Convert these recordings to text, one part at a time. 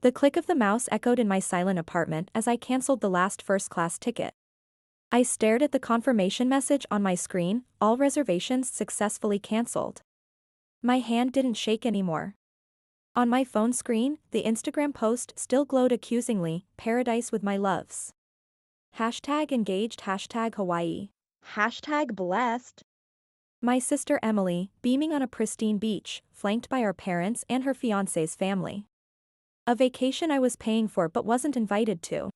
The click of the mouse echoed in my silent apartment as I canceled the last first-class ticket. I stared at the confirmation message on my screen, all reservations successfully canceled. My hand didn't shake anymore. On my phone screen, the Instagram post still glowed accusingly, "Paradise with my loves." #engaged, #Hawaii. #blessed. My sister Emily, beaming on a pristine beach, flanked by our parents and her fiancé's family. A vacation I was paying for but wasn't invited to.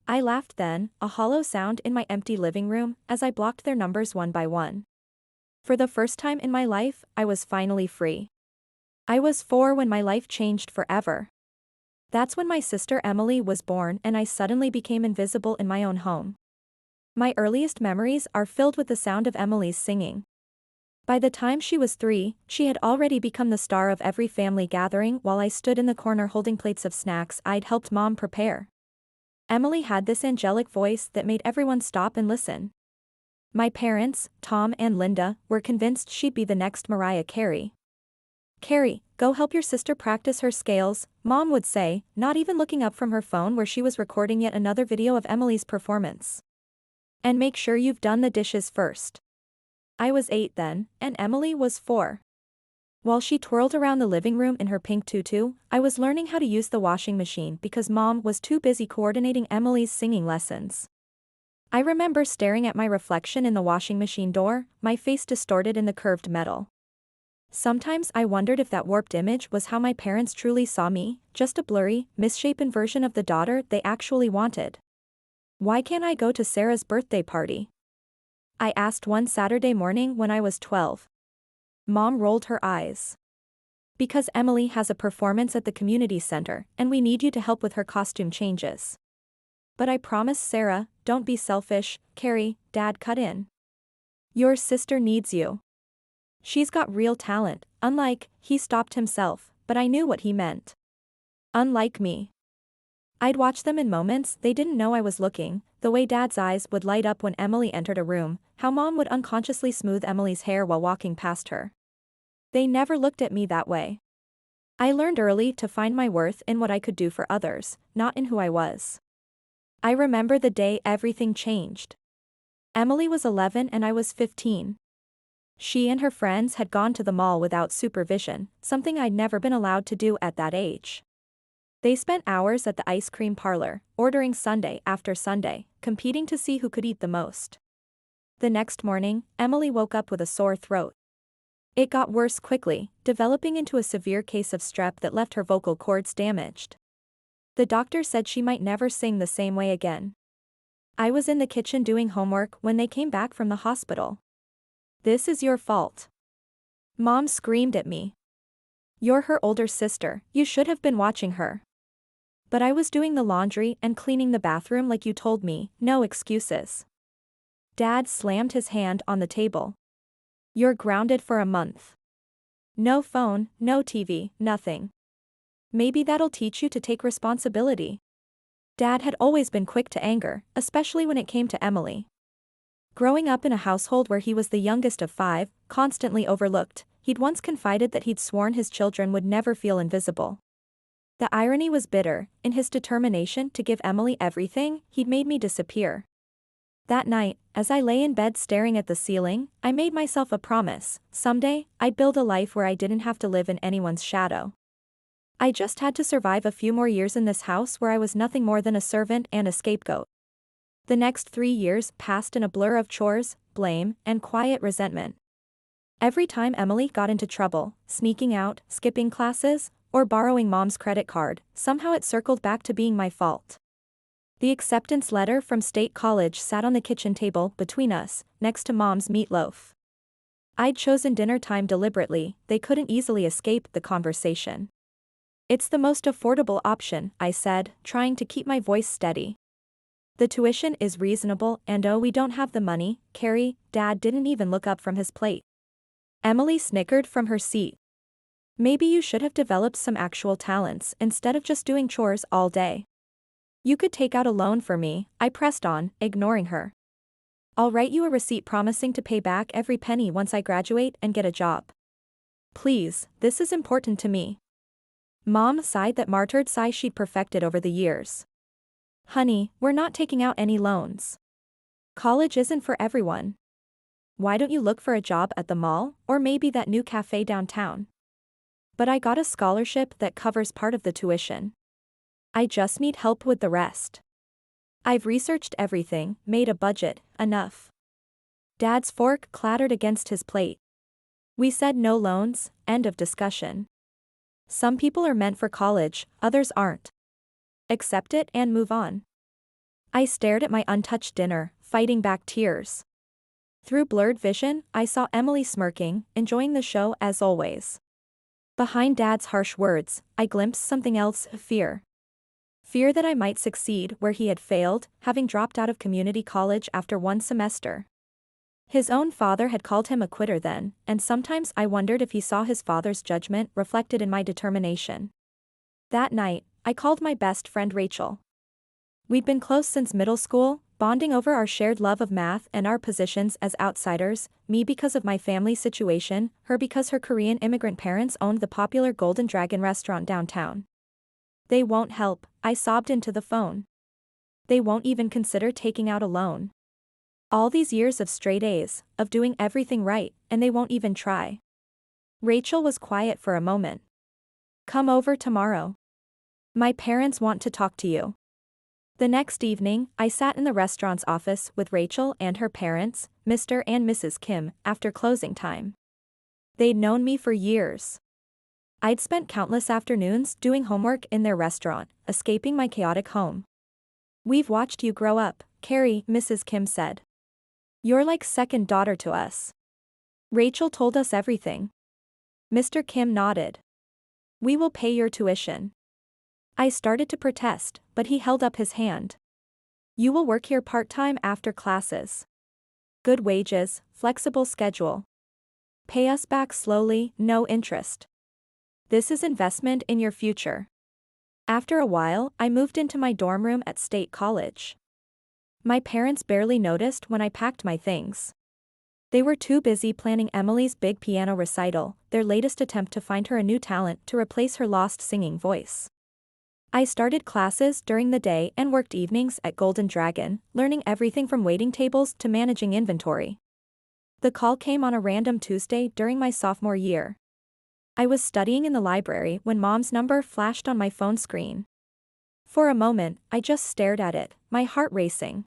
I laughed then, a hollow sound in my empty living room, as I blocked their numbers one by one. For the first time in my life, I was finally free. I was 4 when my life changed forever. That's when my sister Emily was born and I suddenly became invisible in my own home. My earliest memories are filled with the sound of Emily's singing. By the time she was 3, she had already become the star of every family gathering while I stood in the corner holding plates of snacks I'd helped Mom prepare. Emily had this angelic voice that made everyone stop and listen. My parents, Tom and Linda, were convinced she'd be the next Mariah Carey. "Carrie, go help your sister practice her scales," Mom would say, not even looking up from her phone where she was recording yet another video of Emily's performance. "And make sure you've done the dishes first." I was 8 then, and Emily was 4. While she twirled around the living room in her pink tutu, I was learning how to use the washing machine because Mom was too busy coordinating Emily's singing lessons. I remember staring at my reflection in the washing machine door, my face distorted in the curved metal. Sometimes I wondered if that warped image was how my parents truly saw me, just a blurry, misshapen version of the daughter they actually wanted. "Why can't I go to Sarah's birthday party?" I asked one Saturday morning when I was 12. Mom rolled her eyes. "Because Emily has a performance at the community center, and we need you to help with her costume changes." "But I promised Sarah, don't be selfish, Carrie," Dad cut in. "Your sister needs you. She's got real talent, unlike," he stopped himself, but I knew what he meant. "Unlike me." I'd watch them in moments they didn't know I was looking, the way Dad's eyes would light up when Emily entered a room, how Mom would unconsciously smooth Emily's hair while walking past her. They never looked at me that way. I learned early to find my worth in what I could do for others, not in who I was. I remember the day everything changed. Emily was 11 and I was 15. She and her friends had gone to the mall without supervision, something I'd never been allowed to do at that age. They spent hours at the ice cream parlor, ordering sundae after sundae, competing to see who could eat the most. The next morning, Emily woke up with a sore throat. It got worse quickly, developing into a severe case of strep that left her vocal cords damaged. The doctor said she might never sing the same way again. I was in the kitchen doing homework when they came back from the hospital. "This is your fault." Mom screamed at me. "You're her older sister, you should have been watching her." "But I was doing the laundry and cleaning the bathroom like you told me, no excuses." Dad slammed his hand on the table. "You're grounded for a month. No phone, no TV, nothing. Maybe that'll teach you to take responsibility." Dad had always been quick to anger, especially when it came to Emily. Growing up in a household where he was the youngest of 5, constantly overlooked, he'd once confided that he'd sworn his children would never feel invisible. The irony was bitter, in his determination to give Emily everything, he'd made me disappear. That night, as I lay in bed staring at the ceiling, I made myself a promise: someday, I'd build a life where I didn't have to live in anyone's shadow. I just had to survive a few more years in this house where I was nothing more than a servant and a scapegoat. The next 3 years passed in a blur of chores, blame, and quiet resentment. Every time Emily got into trouble, sneaking out, skipping classes, or borrowing Mom's credit card, somehow it circled back to being my fault. The acceptance letter from State College sat on the kitchen table between us, next to Mom's meatloaf. I'd chosen dinner time deliberately, they couldn't easily escape the conversation. "It's the most affordable option," I said, trying to keep my voice steady. "The tuition is reasonable and oh, we don't have the money, Carrie." Dad didn't even look up from his plate. Emily snickered from her seat. "Maybe you should have developed some actual talents instead of just doing chores all day. You could take out a loan for me," I pressed on, ignoring her. "I'll write you a receipt promising to pay back every penny once I graduate and get a job. Please, this is important to me." Mom sighed that martyred sigh she'd perfected over the years. Honey, we're not taking out any loans. College isn't for everyone. Why don't you look for a job at the mall, or maybe that new cafe downtown? But I got a scholarship that covers part of the tuition. I just need help with the rest. I've researched everything, made a budget, enough. Dad's fork clattered against his plate. We said no loans, end of discussion. Some people are meant for college, others aren't. Accept it and move on. I stared at my untouched dinner, fighting back tears. Through blurred vision, I saw Emily smirking, enjoying the show as always. Behind Dad's harsh words, I glimpsed something else, fear. Fear that I might succeed where he had failed, having dropped out of community college after one semester. His own father had called him a quitter then, and sometimes I wondered if he saw his father's judgment reflected in my determination. That night, I called my best friend Rachel. We'd been close since middle school, bonding over our shared love of math and our positions as outsiders, me because of my family situation, her because her Korean immigrant parents owned the popular Golden Dragon restaurant downtown. They won't help, I sobbed into the phone. They won't even consider taking out a loan. All these years of straight A's, of doing everything right, and they won't even try. Rachel was quiet for a moment. Come over tomorrow. My parents want to talk to you. The next evening, I sat in the restaurant's office with Rachel and her parents, Mr. and Mrs. Kim, after closing time. They'd known me for years. I'd spent countless afternoons doing homework in their restaurant, escaping my chaotic home. We've watched you grow up, Carrie, Mrs. Kim said. You're like second daughter to us. Rachel told us everything. Mr. Kim nodded. We will pay your tuition. I started to protest, but he held up his hand. You will work here part-time after classes. Good wages, flexible schedule. Pay us back slowly, no interest. This is investment in your future. After a while, I moved into my dorm room at State College. My parents barely noticed when I packed my things. They were too busy planning Emily's big piano recital, their latest attempt to find her a new talent to replace her lost singing voice. I started classes during the day and worked evenings at Golden Dragon, learning everything from waiting tables to managing inventory. The call came on a random Tuesday during my sophomore year. I was studying in the library when Mom's number flashed on my phone screen. For a moment, I just stared at it, my heart racing.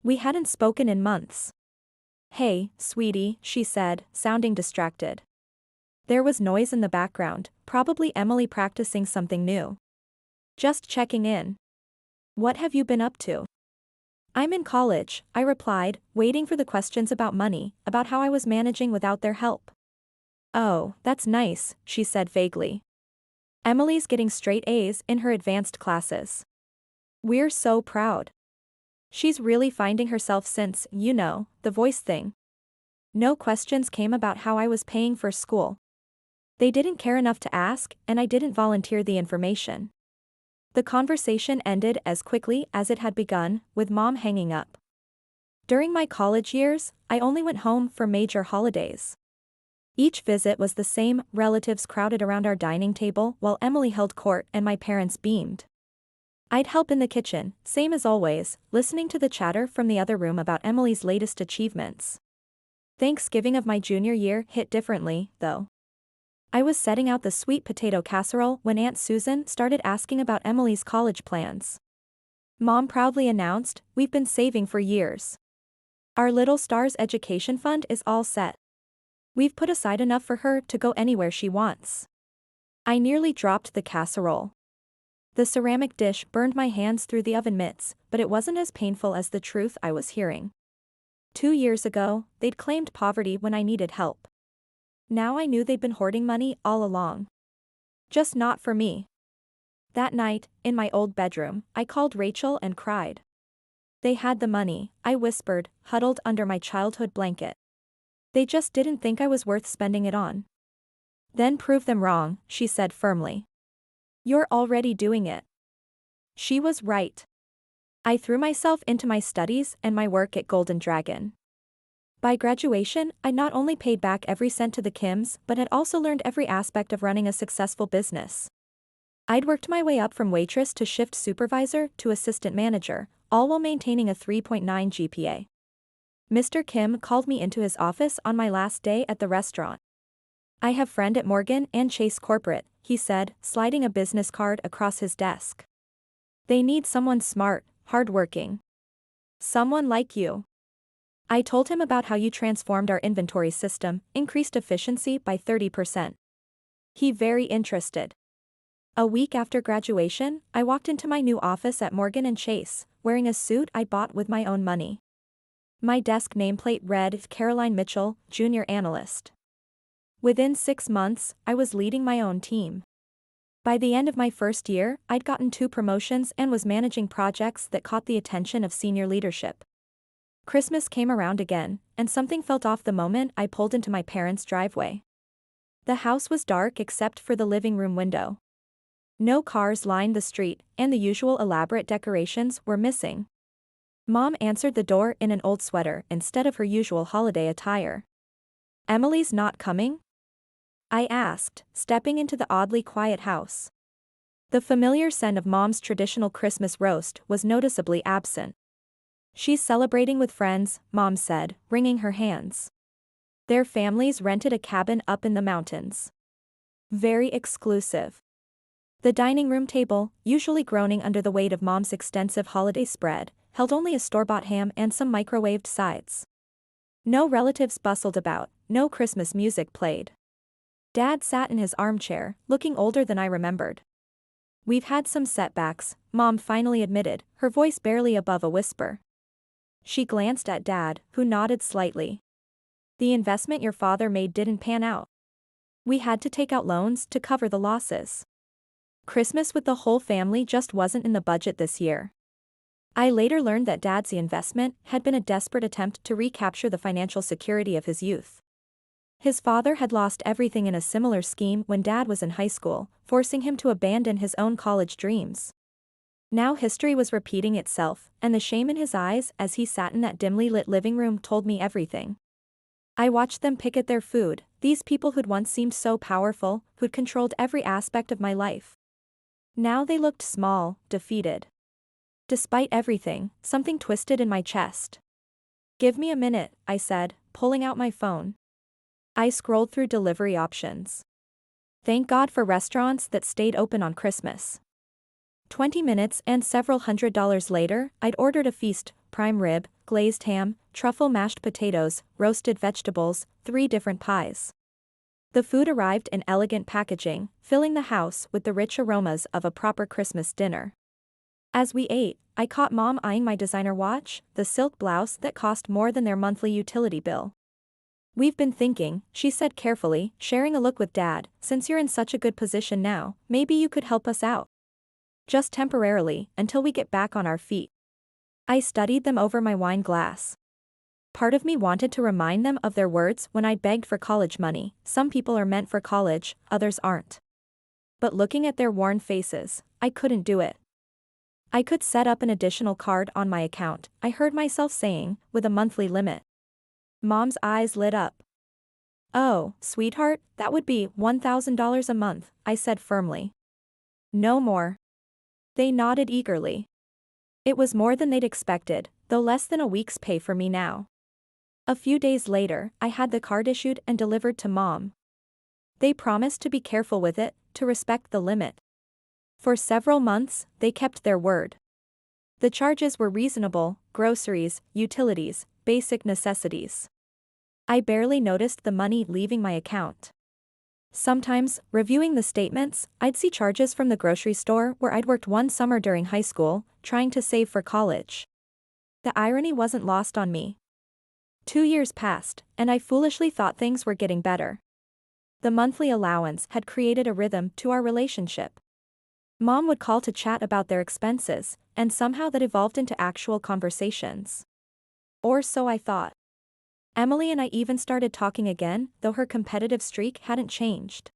We hadn't spoken in months. Hey, sweetie, she said, sounding distracted. There was noise in the background, probably Emily practicing something new. Just checking in. What have you been up to? I'm in college, I replied, waiting for the questions about money, about how I was managing without their help. Oh, that's nice, she said vaguely. Emily's getting straight A's in her advanced classes. We're so proud. She's really finding herself since, the voice thing. No questions came about how I was paying for school. They didn't care enough to ask, and I didn't volunteer the information. The conversation ended as quickly as it had begun, with Mom hanging up. During my college years, I only went home for major holidays. Each visit was the same, relatives crowded around our dining table while Emily held court and my parents beamed. I'd help in the kitchen, same as always, listening to the chatter from the other room about Emily's latest achievements. Thanksgiving of my junior year hit differently, though. I was setting out the sweet potato casserole when Aunt Susan started asking about Emily's college plans. Mom proudly announced, we've been saving for years. Our little star's education fund is all set. We've put aside enough for her to go anywhere she wants. I nearly dropped the casserole. The ceramic dish burned my hands through the oven mitts, but it wasn't as painful as the truth I was hearing. 2 years ago, they'd claimed poverty when I needed help. Now I knew they'd been hoarding money all along. Just not for me. That night, in my old bedroom, I called Rachel and cried. They had the money, I whispered, huddled under my childhood blanket. They just didn't think I was worth spending it on. Then prove them wrong, she said firmly. You're already doing it. She was right. I threw myself into my studies and my work at Golden Dragon. By graduation, I not only paid back every cent to the Kims but had also learned every aspect of running a successful business. I'd worked my way up from waitress to shift supervisor to assistant manager, all while maintaining a 3.9 GPA. Mr. Kim called me into his office on my last day at the restaurant. "I have friend at Morgan and Chase Corporate," he said, sliding a business card across his desk. "They need someone smart, hardworking. Someone like you." I told him about how you transformed our inventory system, increased efficiency by 30%. He very interested. A week after graduation, I walked into my new office at Morgan and Chase, wearing a suit I bought with my own money. My desk nameplate read Caroline Mitchell, Junior Analyst. Within 6 months, I was leading my own team. By the end of my first year, I'd gotten 2 promotions and was managing projects that caught the attention of senior leadership. Christmas came around again, and something felt off the moment I pulled into my parents' driveway. The house was dark except for the living room window. No cars lined the street, and the usual elaborate decorations were missing. Mom answered the door in an old sweater instead of her usual holiday attire. "Emily's not coming?" I asked, stepping into the oddly quiet house. The familiar scent of Mom's traditional Christmas roast was noticeably absent. "She's celebrating with friends," Mom said, wringing her hands. Their families rented a cabin up in the mountains. Very exclusive. The dining room table, usually groaning under the weight of Mom's extensive holiday spread, held only a store-bought ham and some microwaved sides. No relatives bustled about, no Christmas music played. Dad sat in his armchair, looking older than I remembered. "We've had some setbacks," Mom finally admitted, her voice barely above a whisper. She glanced at Dad, who nodded slightly. "The investment your father made didn't pan out. We had to take out loans to cover the losses. Christmas with the whole family just wasn't in the budget this year." I later learned that Dad's investment had been a desperate attempt to recapture the financial security of his youth. His father had lost everything in a similar scheme when Dad was in high school, forcing him to abandon his own college dreams. Now history was repeating itself, and the shame in his eyes as he sat in that dimly lit living room told me everything. I watched them pick at their food, these people who'd once seemed so powerful, who'd controlled every aspect of my life. Now they looked small, defeated. Despite everything, something twisted in my chest. "Give me a minute," I said, pulling out my phone. I scrolled through delivery options. Thank God for restaurants that stayed open on Christmas. 20 minutes and several $100s later, I'd ordered a feast: prime rib, glazed ham, truffle mashed potatoes, roasted vegetables, 3 different pies. The food arrived in elegant packaging, filling the house with the rich aromas of a proper Christmas dinner. As we ate, I caught Mom eyeing my designer watch, the silk blouse that cost more than their monthly utility bill. "We've been thinking," she said carefully, sharing a look with Dad, "since you're in such a good position now, maybe you could help us out. Just temporarily, until we get back on our feet." I studied them over my wine glass. Part of me wanted to remind them of their words when I begged for college money: "Some people are meant for college, others aren't." But looking at their worn faces, I couldn't do it. "I could set up an additional card on my account," I heard myself saying, "with a monthly limit." Mom's eyes lit up. "Oh, sweetheart, that would be $1,000 a month," I said firmly. "No more." They nodded eagerly. It was more than they'd expected, though less than a week's pay for me now. A few days later, I had the card issued and delivered to Mom. They promised to be careful with it, to respect the limit. For several months, they kept their word. The charges were reasonable: groceries, utilities, basic necessities. I barely noticed the money leaving my account. Sometimes, reviewing the statements, I'd see charges from the grocery store where I'd worked one summer during high school, trying to save for college. The irony wasn't lost on me. 2 years passed, and I foolishly thought things were getting better. The monthly allowance had created a rhythm to our relationship. Mom would call to chat about their expenses, and somehow that evolved into actual conversations. Or so I thought. Emily and I even started talking again, though her competitive streak hadn't changed.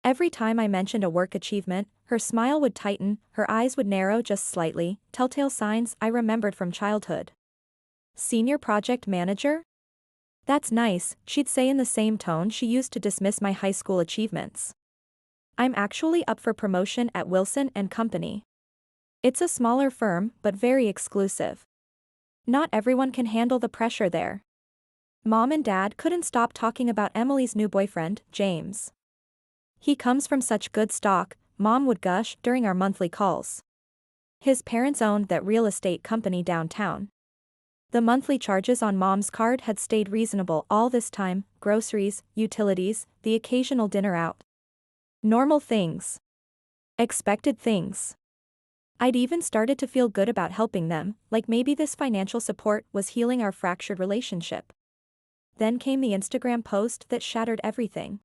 Every time I mentioned a work achievement, her smile would tighten, her eyes would narrow just slightly, telltale signs I remembered from childhood. "Senior project manager? That's nice," she'd say in the same tone she used to dismiss my high school achievements. I'm actually up for promotion at Wilson and Company. It's a smaller firm but very exclusive. Not everyone can handle the pressure there. Mom and Dad couldn't stop talking about Emily's new boyfriend, James. He comes from such good stock, Mom would gush during our monthly calls. His parents owned that real estate company downtown. The monthly charges on Mom's card had stayed reasonable all this time: groceries, utilities, the occasional dinner out. Normal things. Expected things. I'd even started to feel good about helping them, like maybe this financial support was healing our fractured relationship. Then came the Instagram post that shattered everything.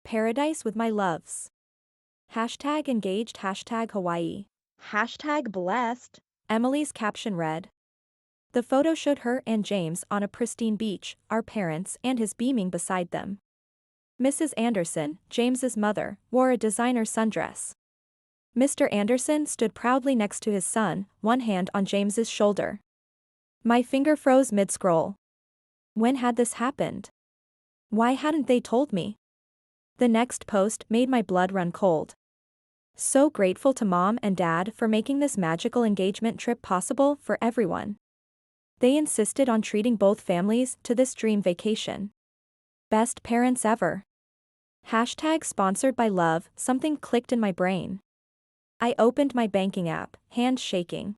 Paradise with my loves. Hashtag engaged, hashtag Hawaii. Hashtag blessed. Emily's caption read. The photo showed her and James on a pristine beach, our parents and his beaming beside them. Mrs. Anderson, James's mother, wore a designer sundress. Mr. Anderson stood proudly next to his son, one hand on James's shoulder. My finger froze mid-scroll. When had this happened? Why hadn't they told me? The next post made my blood run cold. So grateful to Mom and Dad for making this magical engagement trip possible for everyone. They insisted on treating both families to this dream vacation. Best parents ever. Hashtag sponsored by love. Something clicked in my brain. I opened my banking app, hands shaking.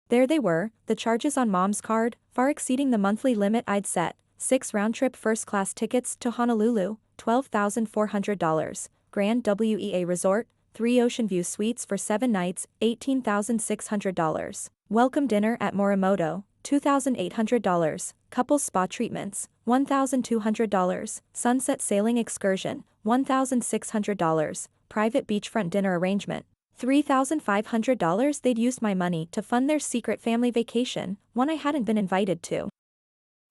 There they were, the charges on Mom's card, far exceeding the monthly limit I'd set: 6 round-trip first-class tickets to Honolulu, $12,400, Grand WEA Resort, 3 Ocean View Suites for 7 nights, $18,600, welcome dinner at Morimoto, $2,800, couples spa treatments, $1,200, sunset sailing excursion, $1,600, private beachfront dinner arrangement, $3,500. They'd used my money to fund their secret family vacation, one I hadn't been invited to.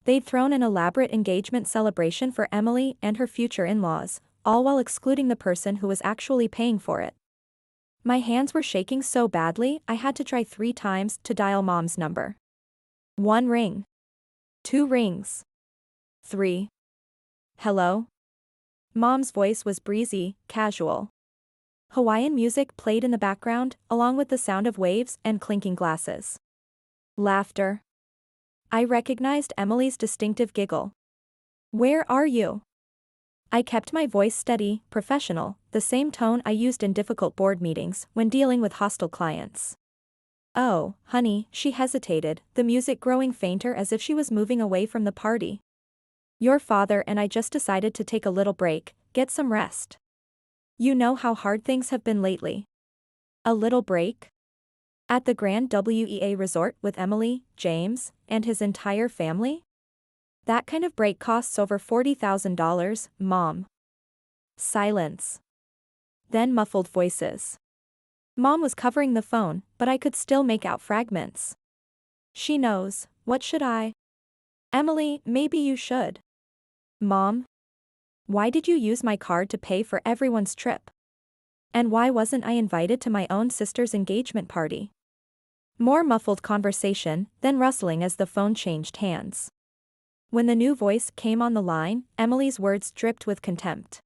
They'd thrown an elaborate engagement celebration for Emily and her future in-laws, all while excluding the person who was actually paying for it. My hands were shaking so badly I had to try 3 times to dial Mom's number. 1 ring. 2 rings. 3. Hello? Mom's voice was breezy, casual. Hawaiian music played in the background, along with the sound of waves and clinking glasses. Laughter. I recognized Emily's distinctive giggle. Where are you? I kept my voice steady, professional, the same tone I used in difficult board meetings when dealing with hostile clients. Oh, honey, she hesitated, the music growing fainter as if she was moving away from the party. Your father and I just decided to take a little break, get some rest. You know how hard things have been lately. A little break? At the Grand WEA Resort with Emily, James, and his entire family? That kind of break costs over $40,000, Mom. Silence. Then muffled voices. Mom was covering the phone, but I could still make out fragments. She knows, what should I? Emily, maybe you should. Mom? Why did you use my card to pay for everyone's trip? And why wasn't I invited to my own sister's engagement party? More muffled conversation, then rustling as the phone changed hands. When the new voice came on the line, Emily's words dripped with contempt.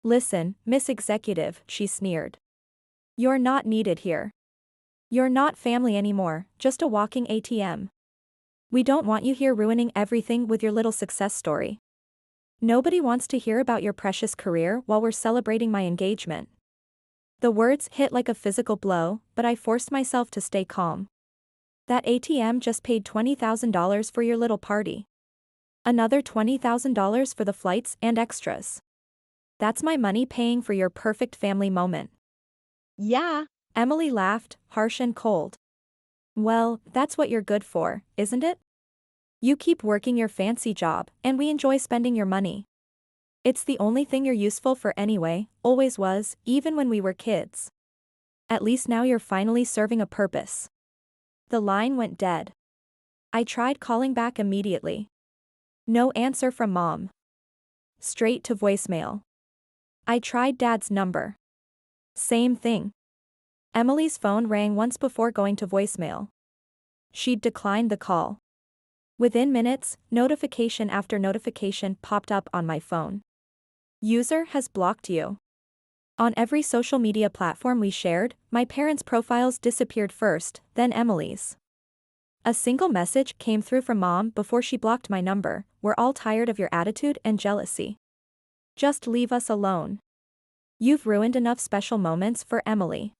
Listen, Miss Executive, she sneered. You're not needed here. You're not family anymore, just a walking ATM. We don't want you here ruining everything with your little success story. Nobody wants to hear about your precious career while we're celebrating my engagement. The words hit like a physical blow, but I forced myself to stay calm. That ATM just paid $20,000 for your little party. Another $20,000 for the flights and extras. That's my money paying for your perfect family moment. Yeah. Emily laughed, harsh and cold. Well, that's what you're good for, isn't it? You keep working your fancy job, and we enjoy spending your money. It's the only thing you're useful for anyway, always was, even when we were kids. At least now you're finally serving a purpose. The line went dead. I tried calling back immediately. No answer from Mom. Straight to voicemail. I tried Dad's number. Same thing. Emily's phone rang once before going to voicemail. She'd declined the call. Within minutes, notification after notification popped up on my phone. User has blocked you. On every social media platform we shared, my parents' profiles disappeared first, then Emily's. A single message came through from Mom before she blocked my number: "We're all tired of your attitude and jealousy. Just leave us alone. You've ruined enough special moments for Emily."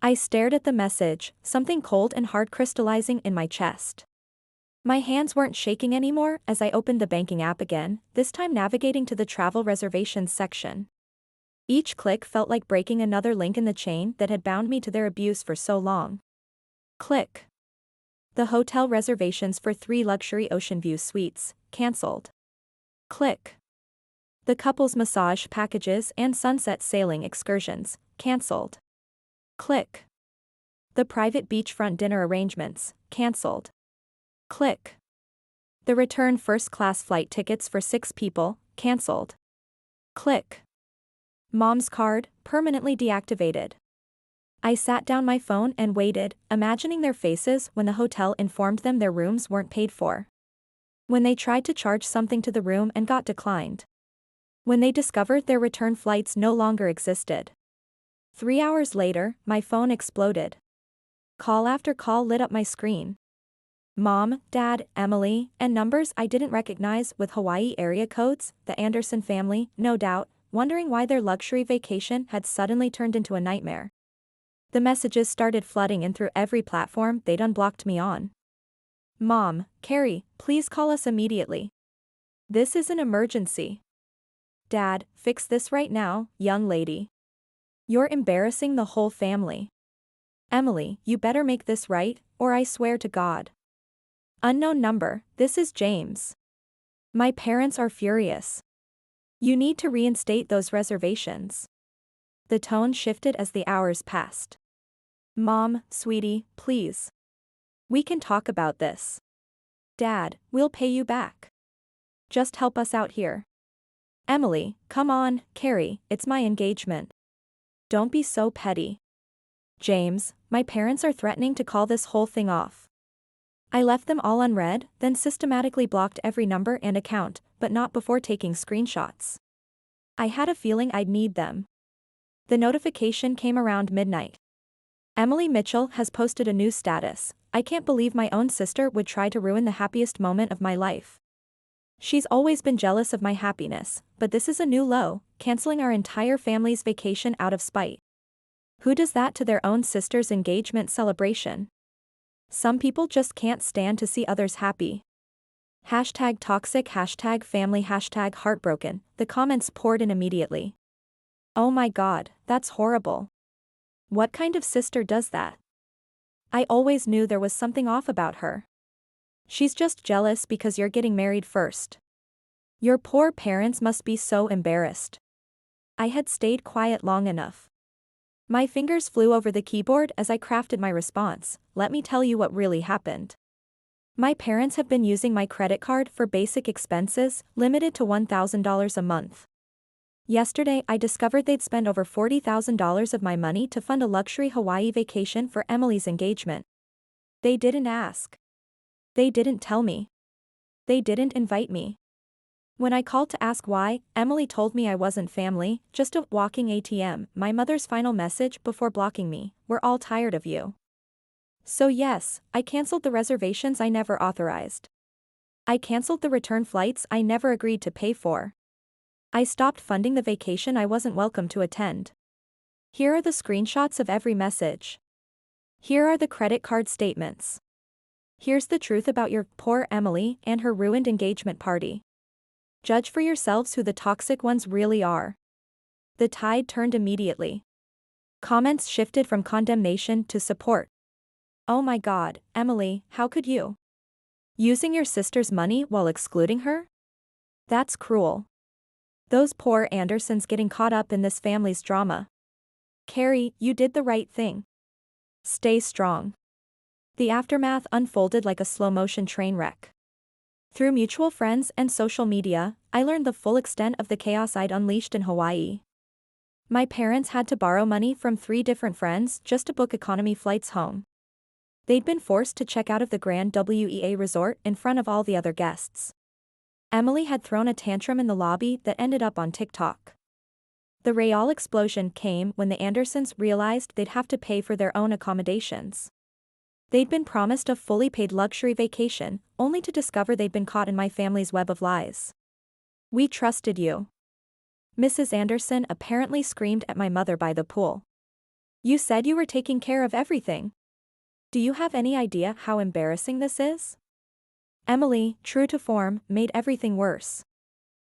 I stared at the message, something cold and hard crystallizing in my chest. My hands weren't shaking anymore as I opened the banking app again, this time navigating to the travel reservations section. Each click felt like breaking another link in the chain that had bound me to their abuse for so long. Click. The hotel reservations for 3 luxury ocean view suites, cancelled. Click. The couple's massage packages and sunset sailing excursions, cancelled. Click. The private beachfront dinner arrangements, cancelled. Click. The return first-class flight tickets for 6 people, cancelled. Click. Mom's card, permanently deactivated. I sat down my phone and waited, imagining their faces when the hotel informed them their rooms weren't paid for. When they tried to charge something to the room and got declined. When they discovered their return flights no longer existed. 3 hours later, my phone exploded. Call after call lit up my screen. Mom, Dad, Emily, and numbers I didn't recognize with Hawaii area codes, the Anderson family, no doubt, wondering why their luxury vacation had suddenly turned into a nightmare. The messages started flooding in through every platform they'd unblocked me on. "Mom, Carrie, please call us immediately. This is an emergency. Dad, fix this right now, young lady. You're embarrassing the whole family. Emily, you better make this right, or I swear to God." Unknown number, this is James. My parents are furious. You need to reinstate those reservations. The tone shifted as the hours passed. Mom, sweetie, please. We can talk about this. Dad, we'll pay you back. Just help us out here. Emily, come on, Carrie, it's my engagement. Don't be so petty. James, my parents are threatening to call this whole thing off. I left them all unread, then systematically blocked every number and account, but not before taking screenshots. I had a feeling I'd need them. The notification came around midnight. Emily Mitchell has posted a new status. I can't believe my own sister would try to ruin the happiest moment of my life. She's always been jealous of my happiness, but this is a new low, canceling our entire family's vacation out of spite. Who does that to their own sister's engagement celebration? Some people just can't stand to see others happy. Hashtag toxic, hashtag family, hashtag heartbroken. The comments poured in immediately. Oh my God, that's horrible. What kind of sister does that? I always knew there was something off about her. She's just jealous because you're getting married first. Your poor parents must be so embarrassed. I had stayed quiet long enough. My fingers flew over the keyboard as I crafted my response. Let me tell you what really happened. My parents have been using my credit card for basic expenses, limited to $1,000 a month. Yesterday I discovered they'd spent over $40,000 of my money to fund a luxury Hawaii vacation for Emily's engagement. They didn't ask. They didn't tell me. They didn't invite me. When I called to ask why, Emily told me I wasn't family, just a walking ATM. My mother's final message before blocking me: "We're all tired of you." So yes, I canceled the reservations I never authorized. I canceled the return flights I never agreed to pay for. I stopped funding the vacation I wasn't welcome to attend. Here are the screenshots of every message. Here are the credit card statements. Here's the truth about your poor Emily and her ruined engagement party. Judge for yourselves who the toxic ones really are. The tide turned immediately. Comments shifted from condemnation to support. Oh my God, Emily, how could you? Using your sister's money while excluding her? That's cruel. Those poor Andersons getting caught up in this family's drama. Carrie, you did the right thing. Stay strong. The aftermath unfolded like a slow-motion train wreck. Through mutual friends and social media, I learned the full extent of the chaos I'd unleashed in Hawaii. My parents had to borrow money from 3 different friends just to book economy flights home. They'd been forced to check out of the Grand WEA resort in front of all the other guests. Emily had thrown a tantrum in the lobby that ended up on TikTok. The real explosion came when the Andersons realized they'd have to pay for their own accommodations. They'd been promised a fully paid luxury vacation, only to discover they'd been caught in my family's web of lies. "We trusted you." Mrs. Anderson apparently screamed at my mother by the pool. "You said you were taking care of everything. Do you have any idea how embarrassing this is?" Emily, true to form, made everything worse.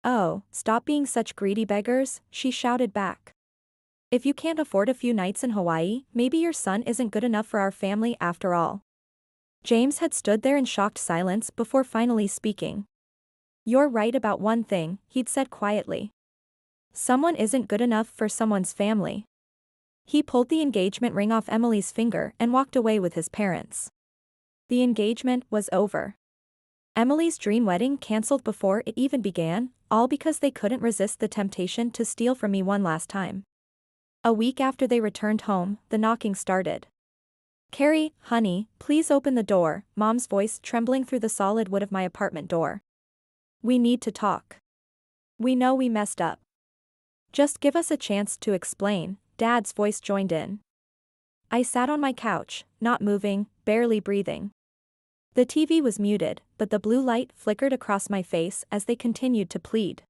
"Oh, stop being such greedy beggars," she shouted back. "If you can't afford a few nights in Hawaii, maybe your son isn't good enough for our family after all." James had stood there in shocked silence before finally speaking. "You're right about one thing," he'd said quietly. "Someone isn't good enough for someone's family." He pulled the engagement ring off Emily's finger and walked away with his parents. The engagement was over. Emily's dream wedding cancelled before it even began, all because they couldn't resist the temptation to steal from me one last time. A week after they returned home, the knocking started. "Carrie, honey, please open the door," Mom's voice trembling through the solid wood of my apartment door. "We need to talk. We know we messed up. Just give us a chance to explain," Dad's voice joined in. I sat on my couch, not moving, barely breathing. The TV was muted, but the blue light flickered across my face as they continued to plead.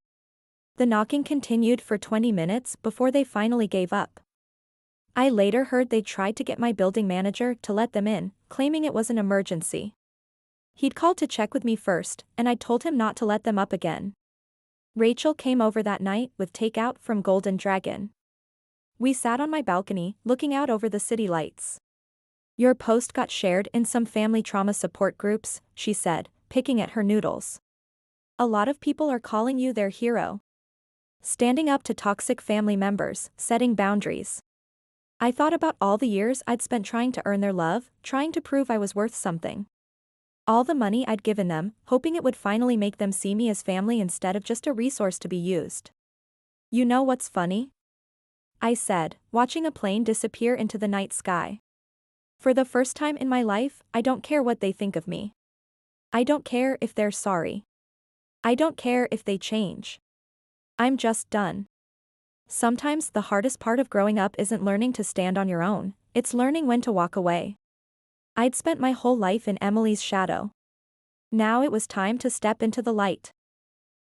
The knocking continued for 20 minutes before they finally gave up. I later heard they tried to get my building manager to let them in, claiming it was an emergency. He'd called to check with me first, and I told him not to let them up again. Rachel came over that night with takeout from Golden Dragon. We sat on my balcony, looking out over the city lights. "Your post got shared in some family trauma support groups," she said, picking at her noodles. "A lot of people are calling you their hero. Standing up to toxic family members, setting boundaries." I thought about all the years I'd spent trying to earn their love, trying to prove I was worth something. All the money I'd given them, hoping it would finally make them see me as family instead of just a resource to be used. "You know what's funny?" I said, watching a plane disappear into the night sky. "For the first time in my life, I don't care what they think of me. I don't care if they're sorry. I don't care if they change. I'm just done." Sometimes the hardest part of growing up isn't learning to stand on your own, it's learning when to walk away. I'd spent my whole life in Emily's shadow. Now it was time to step into the light.